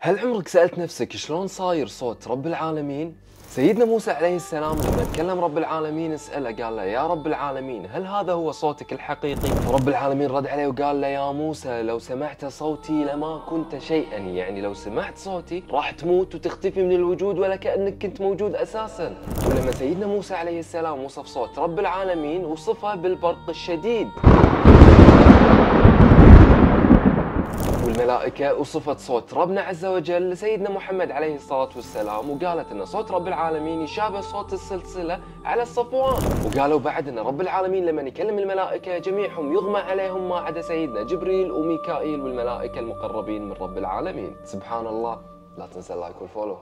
هل عمرك سألت نفسك شلون صاير صوت رب العالمين؟ سيدنا موسى عليه السلام لما تكلم رب العالمين اسأله قال له يا رب العالمين هل هذا هو صوتك الحقيقي؟ فرب العالمين رد عليه وقال له يا موسى لو سمعت صوتي لما كنت شيئا، يعني لو سمعت صوتي راح تموت وتختفي من الوجود ولا كأنك كنت موجود أساسا. ولما سيدنا موسى عليه السلام وصف صوت رب العالمين وصفه بالبرق الشديد، والملائكة وصفت صوت ربنا عز وجل لسيدنا محمد عليه الصلاة والسلام وقالت ان صوت رب العالمين يشابه صوت السلسلة على الصفوان. وقالوا بعد ان رب العالمين لما يكلم الملائكة جميعهم يغمى عليهم ما عدا سيدنا جبريل وميكائيل والملائكة المقربين من رب العالمين. سبحان الله. لا تنسى اللايك والفولو.